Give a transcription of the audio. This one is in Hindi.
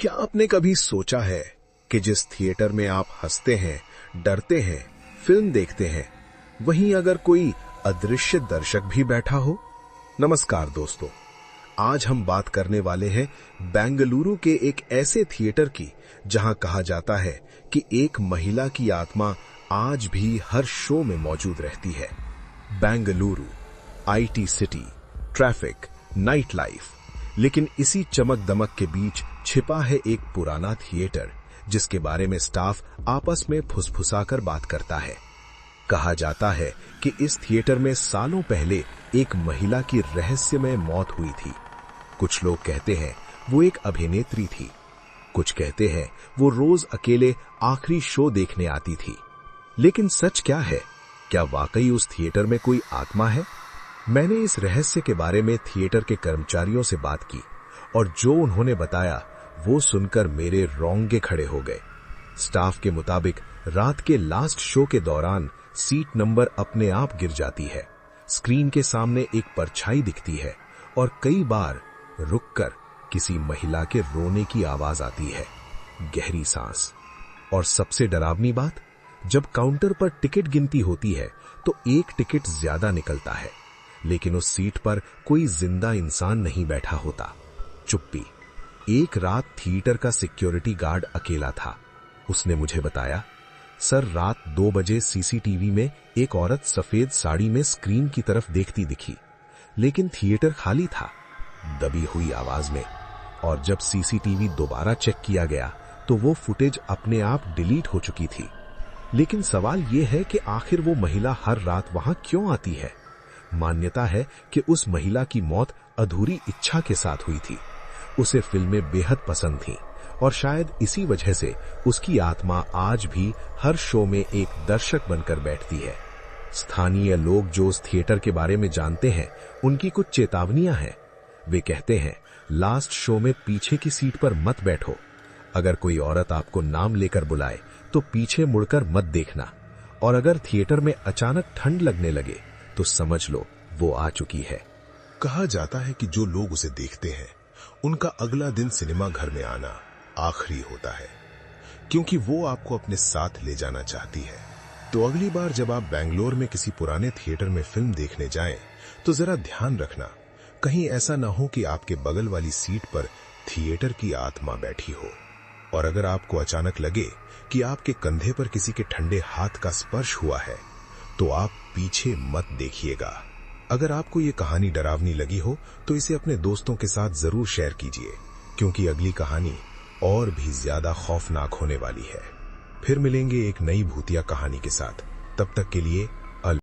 क्या आपने कभी सोचा है कि जिस थिएटर में आप हंसते हैं, डरते हैं, फिल्म देखते हैं, वहीं अगर कोई अदृश्य दर्शक भी बैठा हो? नमस्कार दोस्तों, आज हम बात करने वाले हैं बेंगलुरु के एक ऐसे थिएटर की जहां कहा जाता है कि एक महिला की आत्मा आज भी हर शो में मौजूद रहती है। Bengaluru, IT city, traffic, night life, लेकिन इसी चमक दमक के बीच छिपा है एक पुराना थिएटर जिसके बारे में स्टाफ आपस में फुसफुसाकर बात करता है। कहा जाता है कि इस थिएटर में सालों पहले एक महिला की रहस्यमय मौत हुई थी। कुछ लोग कहते हैं वो एक अभिनेत्री थी, कुछ कहते हैं वो रोज अकेले आखिरी शो देखने आती थी। लेकिन सच क्या है? क्या वाकई उस थिएटर में कोई आत्मा है? मैंने इस रहस्य के बारे में थिएटर के कर्मचारियों से बात की और जो उन्होंने बताया वो सुनकर मेरे रोंगटे खड़े हो गए। स्टाफ के मुताबिक रात के लास्ट शो के दौरान सीट नंबर अपने आप गिर जाती है, स्क्रीन के सामने एक परछाई दिखती है और कई बार रुककर किसी महिला के रोने की आवाज आती है, गहरी सांस। और सबसे डरावनी बात, जब काउंटर पर टिकट गिनती होती है तो एक टिकट ज्यादा निकलता है, लेकिन उस सीट पर कोई जिंदा इंसान नहीं बैठा होता। चुप्पी। एक रात थिएटर का सिक्योरिटी गार्ड अकेला था। उसने मुझे बताया, सर रात 2 बजे सीसीटीवी में एक औरत सफेद साड़ी में स्क्रीन की तरफ देखती दिखी, लेकिन थिएटर खाली था। दबी हुई आवाज में। और जब सीसीटीवी दोबारा चेक किया गया तो वो फुटेज अपने आप डिलीट हो चुकी थी। लेकिन सवाल ये है कि आखिर वो महिला हर रात वहां क्यों आती है? मान्यता है कि उस महिला की मौत अधूरी इच्छा के साथ हुई थी। उसे फिल्में बेहद पसंद थीं और शायद इसी वजह से उसकी आत्मा आज भी हर शो में एक दर्शक बनकर बैठती है। स्थानीय लोग जो उस थिएटर के बारे में जानते हैं, उनकी कुछ चेतावनियां हैं। वे कहते हैं, लास्ट शो में पीछे की सीट पर मत बैठो। अगर कोई औरत आपको नाम लेकर बुलाए तो पीछे मुड़कर मत देखना। और अगर थिएटर में अचानक ठंड लगने लगे तो समझ लो वो आ चुकी है। कहा जाता है कि जो लोग उसे देखते हैं उनका अगला दिन सिनेमा घर में आना आखिरी होता है, क्योंकि वो आपको अपने साथ ले जाना चाहती है। तो अगली बार जब आप बेंगलोर में किसी पुराने थिएटर में फिल्म देखने जाएं, तो जरा ध्यान रखना, कहीं ऐसा ना हो कि आपके बगल वाली सीट पर थिएटर की आत्मा बैठी हो। और अगर आपको अचानक लगे कि आपके कंधे पर किसी के ठंडे हाथ का स्पर्श हुआ है, तो आप पीछे मत देखिएगा। अगर आपको ये कहानी डरावनी लगी हो तो इसे अपने दोस्तों के साथ जरूर शेयर कीजिए, क्योंकि अगली कहानी और भी ज्यादा खौफनाक होने वाली है। फिर मिलेंगे एक नई भूतिया कहानी के साथ। तब तक के लिए